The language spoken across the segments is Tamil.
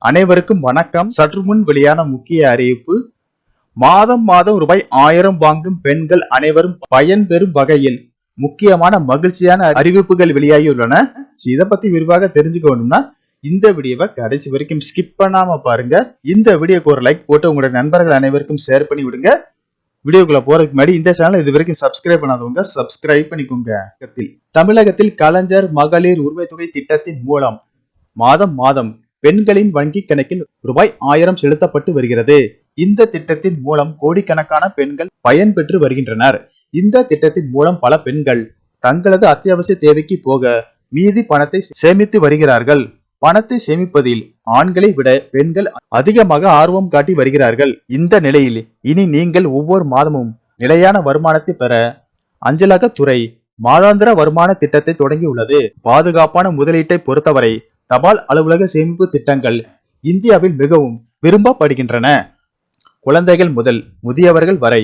அனைவருக்கும் வணக்கம். சற்று முன் வெளியான முக்கிய அறிவிப்பு. மாதம் மாதம் ரூபாய் 1000 வாங்கும் பெண்கள் அனைவரும் பயன்பெறும் வகையில் முக்கியமான மகிழ்ச்சியான அறிவிப்புகள் வெளியாகியுள்ளன. இதை பத்தி விரிவாக தெரிஞ்சுக்கணும்னா இந்த வீடியோவை கடைசி வரைக்கும் ஸ்கிப் பண்ணாம பாருங்க. இந்த வீடியோக்கு ஒரு லைக் போட்டு உங்களுடைய நண்பர்கள் அனைவருக்கும் ஷேர் பண்ணி விடுங்க. வீடியோக்குள்ள போறதுக்கு முன்னாடி இந்த சேனல் இது வரைக்கும் சப்ஸ்கிரைப் பண்ணாதவங்க சப்ஸ்கிரைப் பண்ணிக்கோங்க. தமிழகத்தில் கலைஞர் மகளிர் உரிமை தொகை திட்டத்தின் மூலம் மாதம் மாதம் பெண்களின் வங்கி கணக்கில் ரூபாய் 1000 செலுத்தப்பட்டு வருகிறது. இந்த திட்டத்தின் மூலம் கோடிக்கணக்கான பெண்கள் பயன்பெற்று வருகின்றனர். இந்த திட்டத்தின் மூலம் பல பெண்கள் தங்களது அத்தியாவசிய தேவைக்கு போக மீதி பணத்தை சேமித்து வருகிறார்கள். பணத்தை சேமிப்பதில் ஆண்களை விட பெண்கள் அதிகமாக ஆர்வம் காட்டி வருகிறார்கள். இந்த நிலையில் இனி நீங்கள் ஒவ்வொரு மாதமும் நிலையான வருமானத்தை பெற அஞ்சலகத்துறை மாதாந்திர வருமான திட்டத்தை தொடங்கியுள்ளது. பாதுகாப்பான முதலீட்டை பொறுத்தவரை தபால் அலுவலக சேமிப்பு திட்டங்கள் இந்தியாவில் மிகவும் விரும்பப்படுகின்றன. குழந்தைகள் முதல் முதியவர்கள் வரை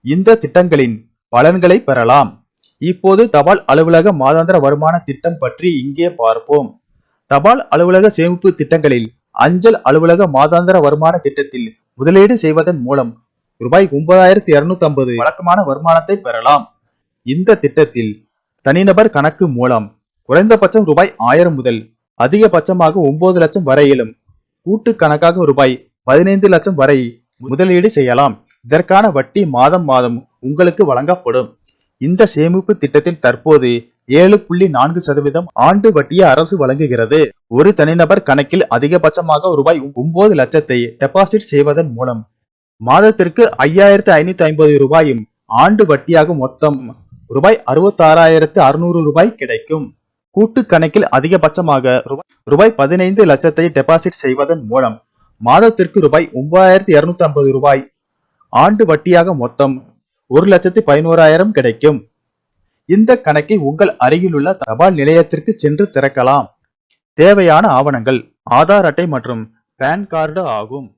இந்த திட்டங்களின் பலன்களை பெறலாம். இப்போது தபால் அலுவலக மாதாந்திர வருமான திட்டம் பற்றி இங்கே பார்ப்போம். தபால் அலுவலக சேமிப்பு திட்டங்களில் அஞ்சல் அலுவலக மாதாந்திர வருமான திட்டத்தில் முதலீடு செய்வதன் மூலம் ரூபாய் 9250 வழக்கமான வருமானத்தை பெறலாம். இந்த திட்டத்தில் தனிநபர் கணக்கு மூலம் குறைந்தபட்சம் ரூபாய் 1000 முதல் அதிகபட்சமாக 9 லட்சம் வரையிலும் கூட்டு கணக்காக ரூபாய் 15 லட்சம் வரை முதலீடு செய்யலாம். இதற்கான வட்டி மாதம் மாதம் உங்களுக்கு வழங்கப்படும். இந்த சேமிப்பு திட்டத்தில் தற்போது 7.4% ஆண்டு வட்டியை அரசு வழங்குகிறது. ஒரு தனிநபர் கணக்கில் அதிகபட்சமாக ரூபாய் 9 லட்சத்தை டெபாசிட் செய்வதன் மூலம் மாதத்திற்கு 5550 ரூபாயும் ஆண்டு வட்டியாக மொத்தம் ரூபாய் 66,600 ரூபாய் கிடைக்கும். கூட்டு கணக்கில் அதிகபட்சமாக ரூபாய் 15 லட்சத்தை டெபாசிட் செய்வதன் மூலம் மாதத்திற்கு ரூபாய் 9250 ரூபாய் ஆண்டு வட்டியாக மொத்தம் 1,11,000 கிடைக்கும். இந்த கணக்கை உங்கள் அருகிலுள்ள தபால் நிலையத்திற்கு சென்று திறக்கலாம். தேவையான ஆவணங்கள் ஆதார் அட்டை மற்றும் பான் கார்டு ஆகும்.